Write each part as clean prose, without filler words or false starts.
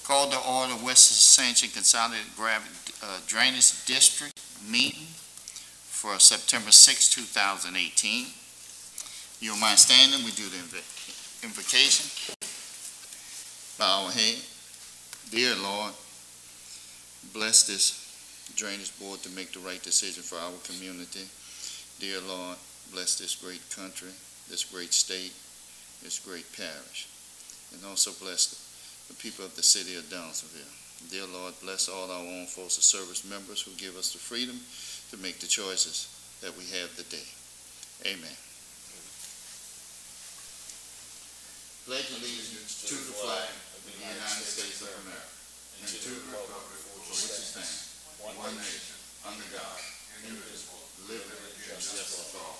Call to order West Ascension Consolidated Drainage District meeting for September 6, 2018. You don't mind standing? We do the invocation. Bow our head. Dear Lord, bless this drainage board to make the right decision for our community. Dear Lord, bless this great country, this great state, this great parish, and also bless the people of the city of Downsville. Dear Lord, bless all our own forces service members who give us the freedom to make the choices that we have today. Amen. Pledge allegiance to the flag of the United States of America and to the republic for which it stands, one nation, under God, indivisible, liberty and justice for all.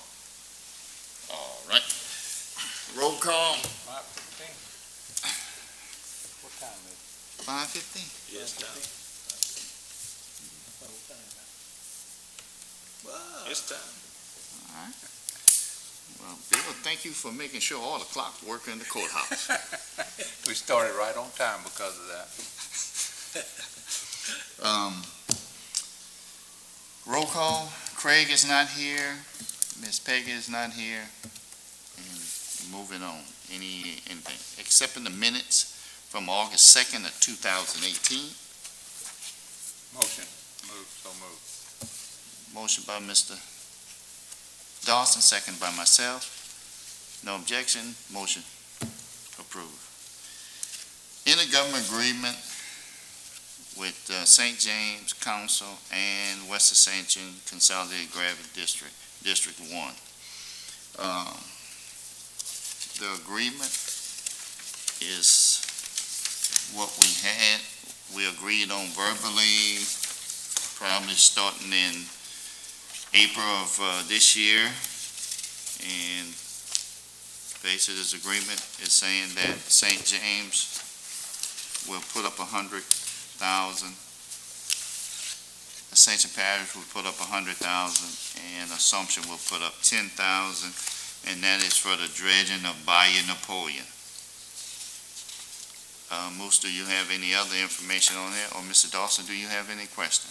All right. Roll call. 5:15. What time is it? 5:15. Yes, time. It's time. All right. Well, Bill, thank you for making sure all the clocks work in the courthouse. We started right on time because of that. Roll call. Craig is not here. Miss Peggy is not here. And moving on. Anything? Accepting the minutes from August 2nd of 2018. Motion. So moved. Motion by Mr. Dawson, second by myself. No objection. Motion approved. Intergovernment agreement with St. James Council and West Ascension Consolidated Gravity District, District 1. The agreement is what we had. We agreed on verbally, probably starting in April of this year. And basically this agreement is saying that St. James will put up 100,000. Ascension Parish will put up 100,000, and Assumption will put up 10,000, and that is for the dredging of Bayou Napoleon. Moose, do you have any other information on that? Or Mr. Dawson, do you have any question?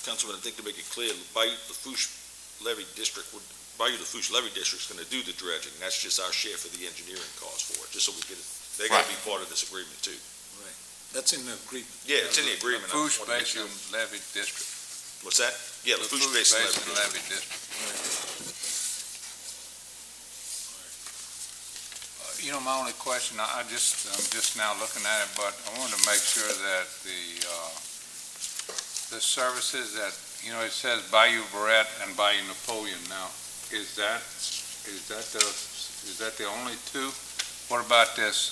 Councilman, I think to make it clear, Bayou Lafourche Levy District is going to do the dredging. That's just our share for the engineering cost for it, just so we get it. They're going to be part of this agreement too. Right. That's in the agreement. Yeah, it's in the agreement. Lafourche Basin Levy District. What's that? Yeah, Lafourche Basin Levy District. You know, my only question, I'm just now looking at it, but I wanted to make sure that the services that, you know, it says Bayou Barrette and Bayou Napoleon now. Is that the only two? What about this?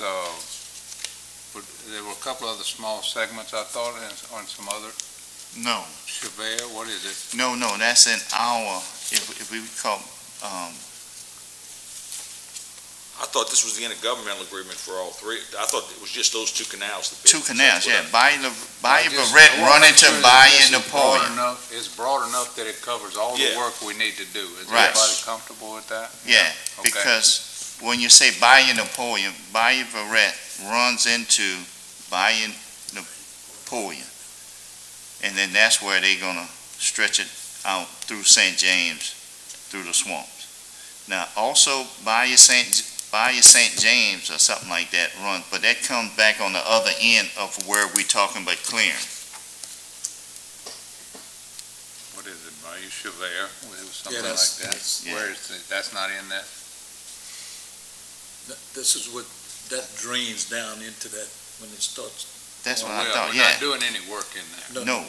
There were a couple other small segments, I thought, on some other. No. Chevelle, what is it? No, that's in our, if we call, I thought this was the intergovernmental agreement for all three. I thought it was just those two canals. Two canals, yeah. Bayou Barrette running to Bayou Napoleon. It's broad enough that it covers all the work we need to do. Is right. Everybody comfortable with that? Yeah, okay. Because when you say Bayou Napoleon, Bayou Barrette runs into Bayou Napoleon. And then that's where they're going to stretch it out through St. James, through the swamps. Now, also Bayou St. James or something like that runs, but that comes back on the other end of where we're talking about clearing. What is it, Bayou Chevelle? Something Yeah, like that. Yeah. Where is it? That's not in that? This is what, that drains down into that when it starts. That's what I We're thought, not yeah. doing any work in there. No.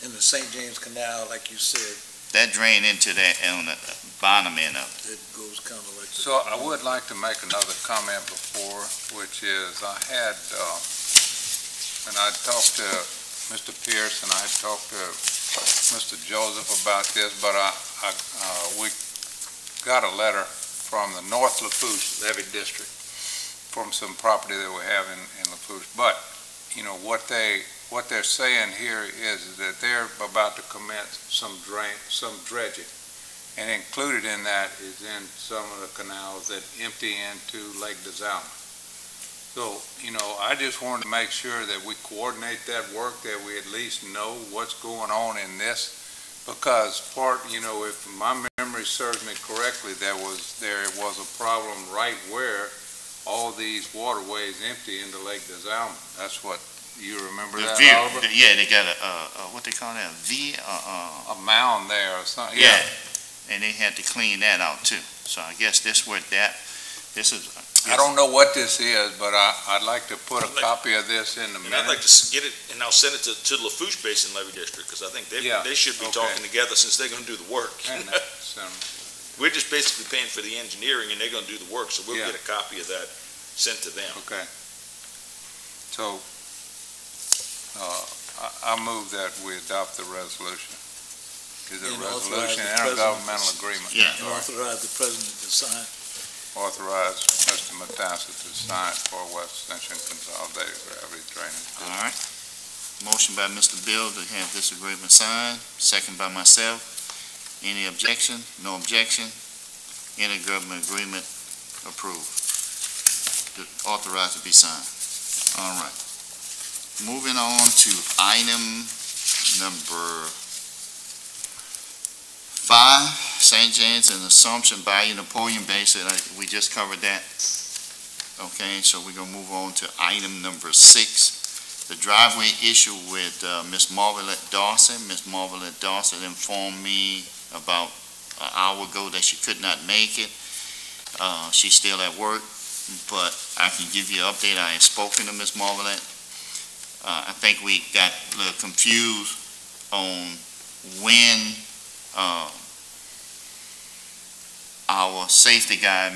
In the St. James Canal, like you said, That drain into that on the bottom end of it. it goes kind of like. So I would like to make another comment before, which is I had, and I talked to Mr. Pierce and I had talked to Mr. Joseph about this, but we got a letter from the North Lafourche Levy District from some property that we have in Lafourche. But, you know, what they're saying here is that they're about to commence some dredging. And included in that is in some of the canals that empty into Lake Desalma. So, I just wanted to make sure that we coordinate that work, that we at least know what's going on in this. Because if my memory serves me correctly, there was a problem right where all these waterways empty into Lake Desalma. That's what, you remember that, Oliver? Yeah, they got what they call that, A mound there or something, yeah, and they had to clean that out too. So I guess this is. I don't know what this is, but I'd like to put a copy of this in the And I'd like minutes. to get it, and I'll send it to the Lafourche Basin Levy District, because I think they should be okay. talking together since they're gonna do the work. And that's, We're just basically paying for the engineering, and they're gonna do the work, so we'll Yeah. get a copy of that sent to them. Okay. So, I move that we adopt the resolution. Is it a And resolution, authorize the intergovernmental agreement? Yeah. And authorize the president to sign. Authorize Mr. Matassi to sign for West Ascension Consolidated Gravity Drainage. All right. Motion by Mr. Bill to have this agreement signed, second by myself. Any objection? No objection. Intergovernmental agreement approved. Authorized to be signed. All right. Moving on to item number 5, St. James and Assumption Bayou Napoleon Basin. We just covered that. Okay, so we're gonna move on to item number 6. The driveway issue with Ms. Marvelette Dawson. Ms. Marvelette Dawson informed me about an hour ago that she could not make it. She's still at work, but I can give you an update. I have spoken to Ms. Marvelette. I think we got a little confused on when our safety guy,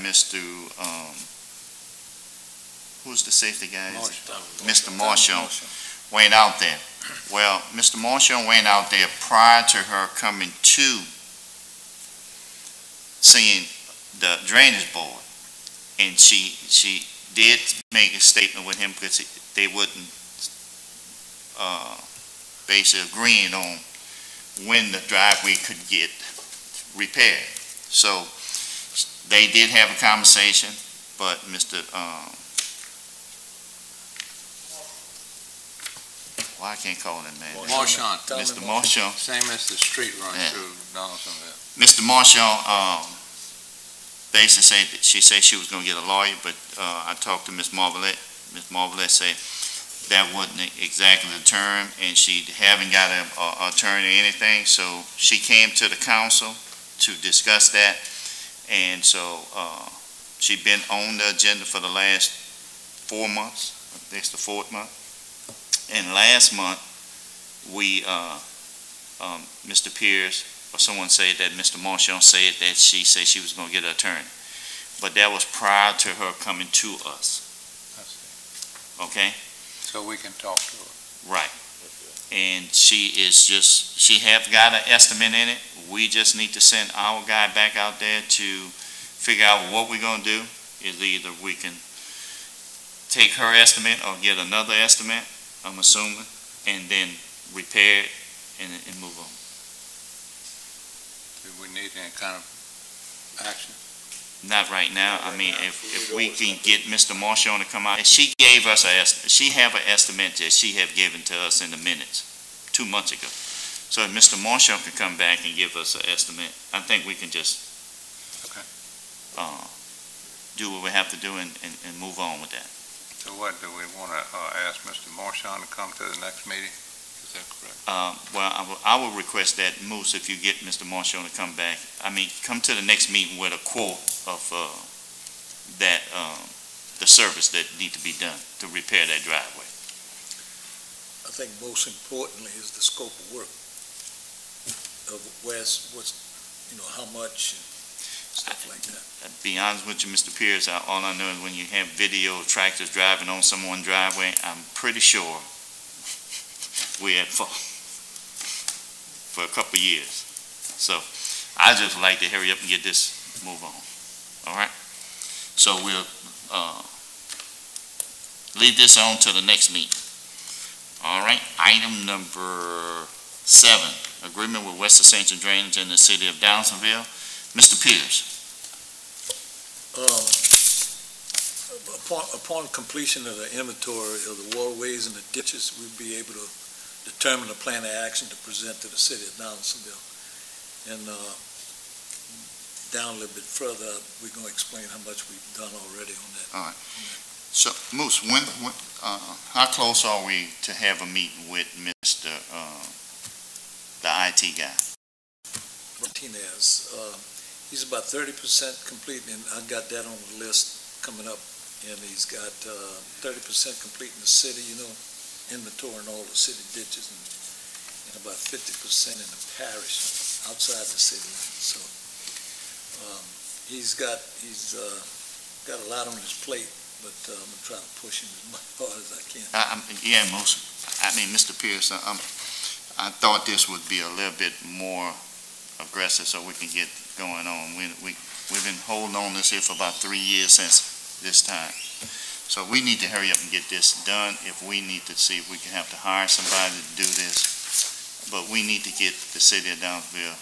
who's the safety guy? Mr. Marshall went out there. Well, Mr. Marshall went out there prior to her coming to seeing the drainage board. And she did make a statement with him because they wouldn't basically agreeing on when the driveway could get repaired. So they did have a conversation, but I can't call him, man. Marchant. Mr. Marshall. Same as the street runs Yeah. through Donaldsonville. Mr. Marshall, basically said that she said she was gonna get a lawyer, but, I talked to Ms. Marvelette. Ms. Marvelette said that wasn't exactly the term, and she haven't got an attorney or anything, so she came to the council to discuss that, and so, she's been on the agenda for the last 4 months. I think it's the 4th month. And last month, we, Mr. Pierce, or someone said that Mr. Marshall said that she said she was gonna get an attorney. But that was prior to her coming to us, I see. okay? So we can talk to her. Right. And she have got an estimate in it. We just need to send our guy back out there to figure out what we're gonna do. Is either we can take her estimate or get another estimate, I'm assuming, and then repair it and move on. Do we need any kind of action? Not right now. I mean, if we can get Mr. Marshall to come out, and she gave us she have an estimate that she have given to us in the minutes 2 months ago. So if Mr. Marshall can come back and give us an estimate, I think we can just Okay. do what we have to do and move on with that. So what, do we want to ask Mr. Marchant to come to the next meeting? Is that correct? Well, I will request that, Moose, if you get Mr. Marshall to come back, come to the next meeting with a quote of the service that need to be done to repair that driveway. I think most importantly is the scope of work of how much and stuff like that. To be honest with you, Mr. Pierce, all I know is when you have video of tractors driving on someone's driveway, I'm pretty sure we're at fault for a couple of years. So I just like to hurry up and get this move on. All right? So we'll leave this on to the next meeting. All right? Item number 7, agreement with West Ascension Drainage in the city of Donaldsonville. Mr. Pierce. Upon completion of the inventory of the waterways and the ditches, we'll be able to determine a plan of action to present to the city of Donaldsonville. And down a little bit further, we're going to explain how much we've done already on that. All right. So, Moose, how close are we to have a meeting with Mr., the IT guy? Martinez, he's about 30% complete, and I got that on the list coming up. And he's got 30% complete in the city, inventorying all the city ditches, and about 50% in the parish outside the city. So he's got a lot on his plate, but I'm gonna try to push him as hard as I can. Yeah, Mr. Pierce, I thought this would be a little bit more aggressive so we can get going on. We've been holding on this here for about 3 years since this time. So we need to hurry up and get this done. If we need to see if we can have to hire somebody to do this, but we need to get the city of Donaldsonville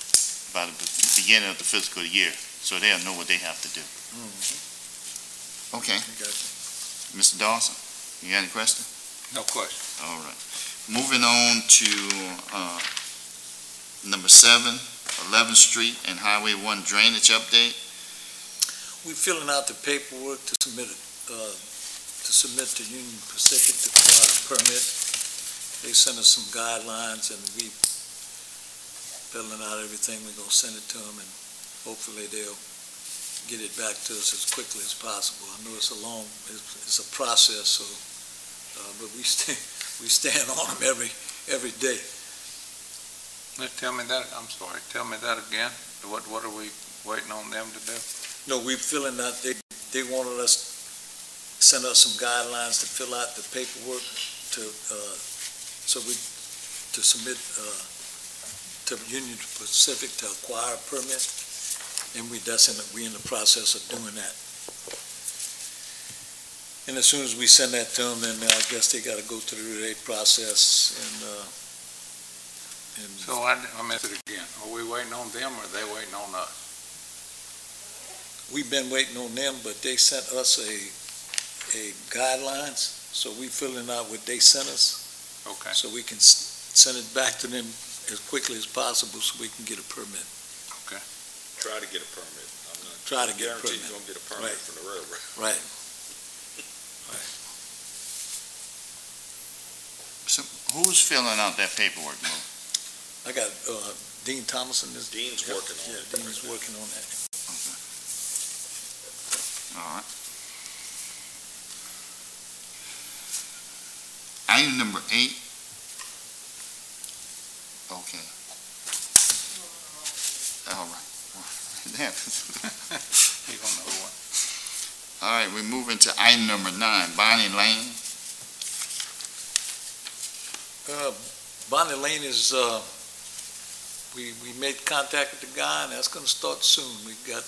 by the beginning of the fiscal year so they'll know what they have to do. Okay. Mr. Dawson, you got any question? No question. All right. Moving on to number 7, 11th Street and Highway 1 drainage update. We're filling out the paperwork to submit to Union Pacific to acquire a permit. They sent us some guidelines, and we filling out everything. We're gonna send it to them, and hopefully they'll get it back to us as quickly as possible. I know it's a process, so but we stand on them every day. Tell me that. I'm sorry. Tell me that again. What are we waiting on them to do? No, we're filling out, they wanted us, send us some guidelines to fill out the paperwork to submit to Union Pacific to acquire a permit, and we in the process of doing that. And as soon as we send that to them, then I guess they gotta go through their process and So I missed it again. Are we waiting on them or are they waiting on us? we've been waiting on them, but they sent us a guidelines, so we filling out what they sent us, Okay. so we can send it back to them as quickly as possible so we can get a permit. Try to get a permit. I'm not Try to get a guarantee permit. you're gonna get a permit Right. from the railroad. Right. So who's filling out that paperwork, Mo? I got, Dean Thomason is. Dean's working on it. Yeah, Dean's working on that. All right. Item number 8. Okay. All right. You don't know what. All right, we move into item number 9, Bonnie Lane. Bonnie Lane is, we made contact with the guy, and that's gonna start soon. We got,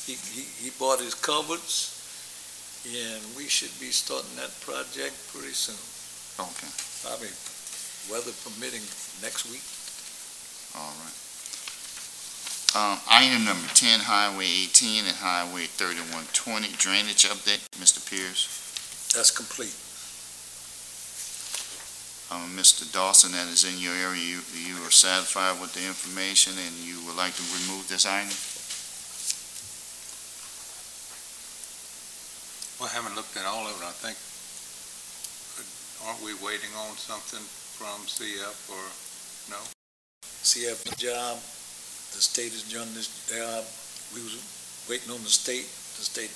he bought his cupboards, and we should be starting that project pretty soon. Okay, Probably, weather permitting, next week. all right. Item number 10, Highway 18 and Highway 3120 drainage update, Mr. Pierce. That's complete. Mr. Dawson, that is in your area, you are satisfied with the information and you would like to remove this item? Well, I haven't looked at all of it. I think, aren't we waiting on something from CF or no? CF job, the state has done this job. We was waiting on the state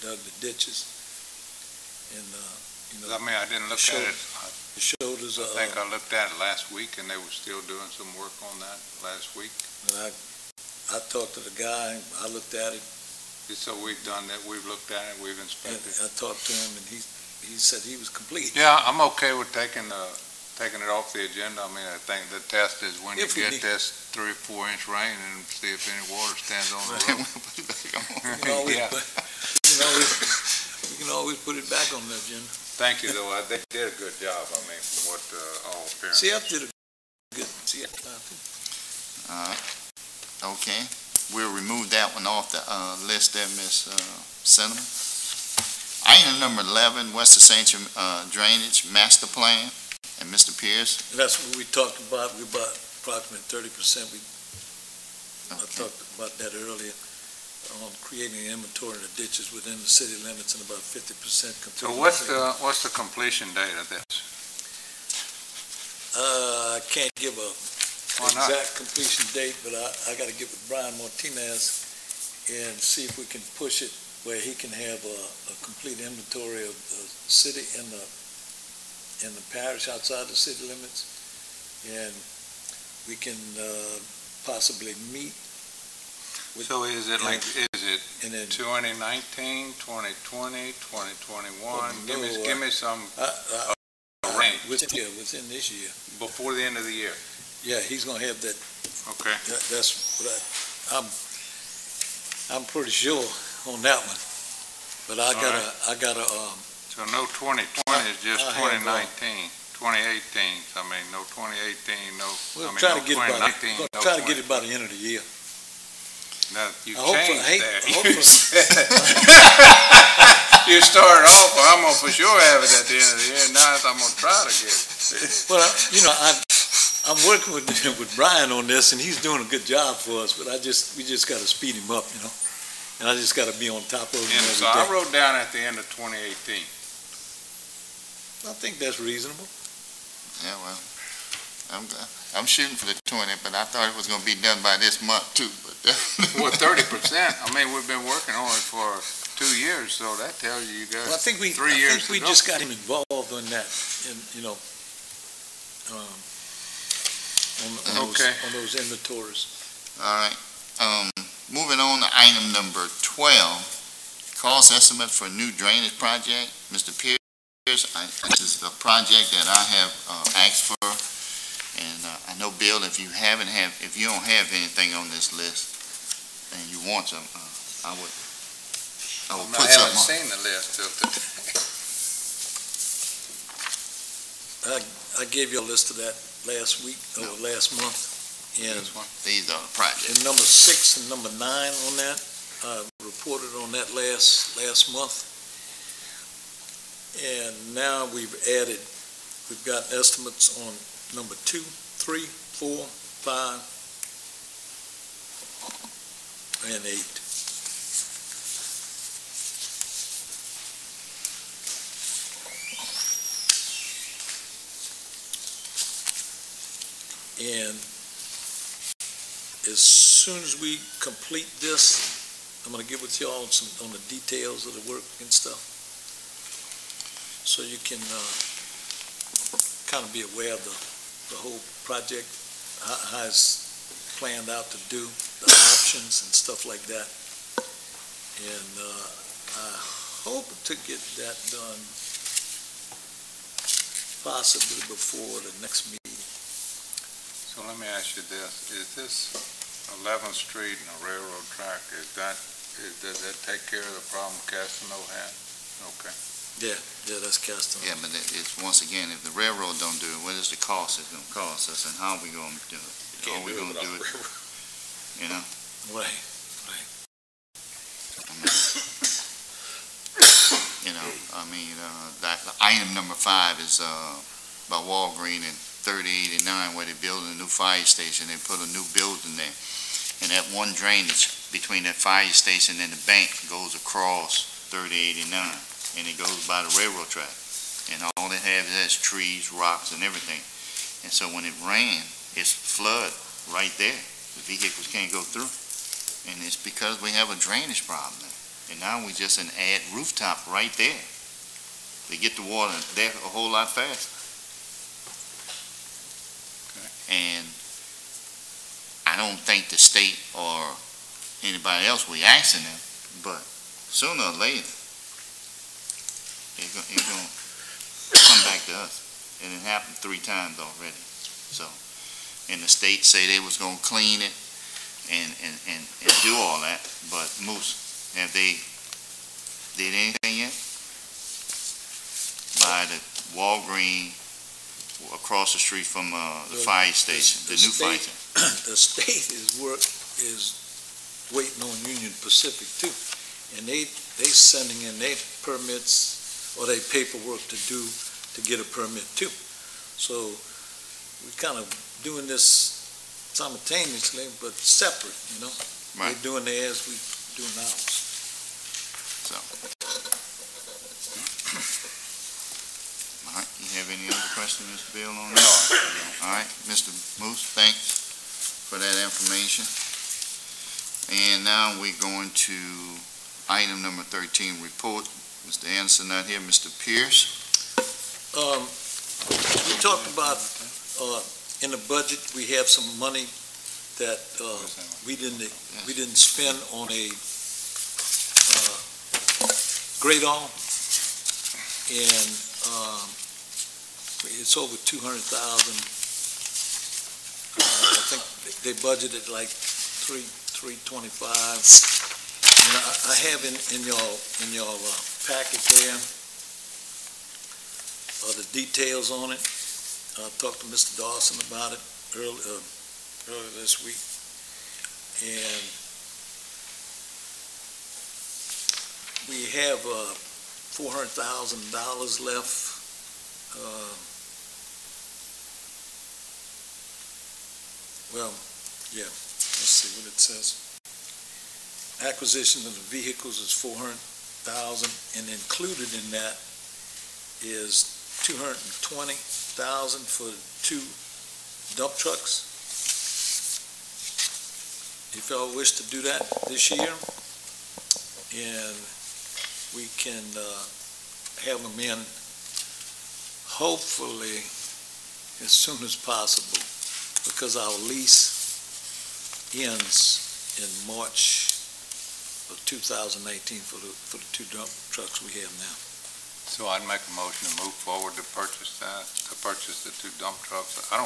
dug the ditches. And, I mean, I didn't look at it. it showed us, I think I looked at it last week and they were still doing some work on that last week. and I talked to the guy, I looked at it, So we've done that, we've looked at it, we've and inspected. I talked to him, and he said he was complete. Yeah, I'm okay with taking it off the agenda. I mean, I think the test is when you If we get need- this 3 or 4 inch rain and see if any water stands on the Then road. we'll put it back on. We can always, Yeah. we can always put it back on the agenda. Thank you, though. They did a good job, I mean, from what all appearance. CF did a good, CF, Okay, we'll remove that one off the list there, Ms. Cinnamon. Item number 11, West Ascension Drainage Master Plan, and Mr. Pierce. And that's what we talked about. We about approximately 30%. I talked about that earlier, on creating an inventory of the ditches within the city limits and about 50% So complete. what's the completion date of this? I can't give a Why not? exact completion date, but I gotta get with Brian Martinez and see if we can push it where he can have a complete inventory of the city and the parish outside the city limits. And we can, possibly meet with. So is it like, is it And then, 2019, 2020, 2021? Give no, me some I- range within this year. before the end of the year. Yeah, he's gonna have that. Okay. That's what I'm pretty sure on that one. But I gotta, So no 2020 is just I have, 2019, 2018. I mean, no 2018, no, we'll I mean, try no to get it by, 2019, we'll no try to get 20. it by the end of the year. Now, you I hope- changed hey, that. hopefully- You started off, well, I'm gonna for sure have it at the end of the year. Now I'm gonna try to get it. Well, I'm working with Brian on this, and he's doing a good job for us, but we just gotta speed him up, And I just gotta be on top of him And every so I day. wrote down at the end of 2018. I think that's reasonable. Yeah, well, I'm shooting for the 20, but I thought it was gonna be done by this month too, but. Well, 30%. I mean, we've been working on it for 2 years, so that tells you Well, I guys think we 3 years to go. just got him involved on that, and, Okay. on those inventories. All right, moving on to item number 12, cost estimate for new drainage project. Mr. Pierce, this is a project that I have asked for, and I know, Bill, if you don't have anything on this list, and you want some, I would I put haven't something on. seen the list till today. I gave you a list of that last week, or last month, and This one. These are the projects. and number 6 and number 9 on that, reported on that last month. And now we've got estimates on number 2, 3, 4, 5, and 8. And as soon as we complete this, I'm gonna get with y'all on the details of the work and stuff. So you can, kind of be aware of the whole project, how it's planned out to do, the options and stuff like that. And, I hope to get that done possibly before the next meeting. So let me ask you this, is this 11th Street and a railroad track, does that take care of the problem Castano had? Okay. Yeah, that's Caston. Yeah, but it's, once again, if the railroad don't do it, what is the cost it's gonna cost us, and how are we gonna do it? Are we gonna do it, you know? Right. That item number 5 is, by Walgreen and 3089, where they're building a new fire station. They put a new building there. And that one drainage between that fire station and the bank goes across 3089, and it goes by the railroad track. And all it has trees, rocks, and everything. And so when it ran, it's flood right there. The vehicles can't go through. And it's because we have a drainage problem there. And now we just add rooftop right there. They get the water there a whole lot faster. And I don't think the state or anybody else, we asking them, but sooner or later, it's gonna come back to us. And it happened 3 times already. So, and the state say they was gonna clean it and do all that, but Moose, have they did anything yet? By the Walgreen across the street from the fire station, the new fire station. The state is waiting on Union Pacific too. and they sending in their permits or their paperwork to do, to get a permit too. So we kind of doing this simultaneously, but separate, you know? Right. They're doing theirs, we doing ours. So. All right, you have any other questions, Mr. Bill, on that? All right, Mr. Moose, thanks for that information. And now we're going to item number 13, report. Mr. Anderson not here, Mr. Pierce. We talked about, in the budget, we have some money that, we didn't spend on a, great all. And, it's over 200,000. I think they budgeted like 325. And I have in your packet there, the details on it. I talked to Mr. Dawson about it earlier this week. And we have, $400,000 left. Well, yeah, let's see what it says. Acquisition of the vehicles is 400,000, and included in that is 220,000 for 2 dump trucks. If y'all wish to do that this year, and we can have them in hopefully as soon as possible, because our lease ends in March of 2018 for the 2 dump trucks we have now. So I'd make a motion to move forward to purchase the 2 dump trucks. I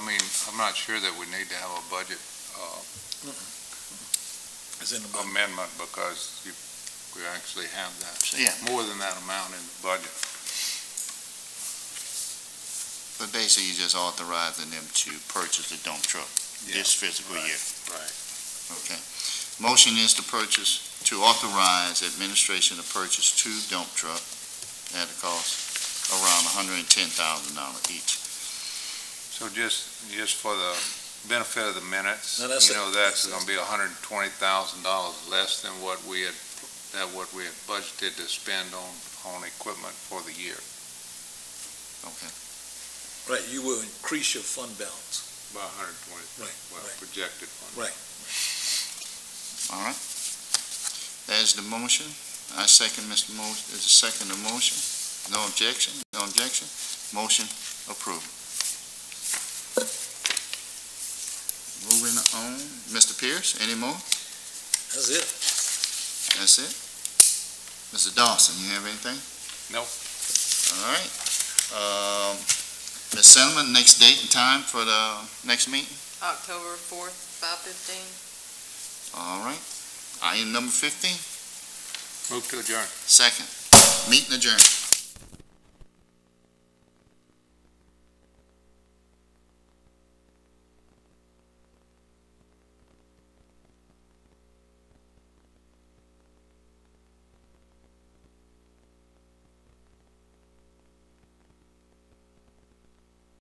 mean, I'm not sure that we need to have a budget It's in the budget. amendment, because we actually have that, Yeah. more than that amount in the budget. But basically, you're just authorizing them to purchase the dump truck this fiscal year. Right. Okay. Motion is to authorize administration to purchase 2 dump truck at a cost around $110,000 each. So just for the benefit of the minutes, No, that's that's going to be $120,000 less than what we had budgeted to spend on equipment for the year. Okay. Right, you will increase your fund balance. By 120. Right, Well, right. projected fund. Right. All right. There's the motion. I second Mr. Motion. Is a second the motion? No objection? No objection? Motion approved. Moving on. Mr. Pierce, any more? That's it. That's it? Mr. Dawson, you have anything? Nope. All right. Ms. Cinnamon, next date and time for the next meeting? October 4th, 5:15. All right. Item number 15, Move to adjourn. second. Meeting adjourned.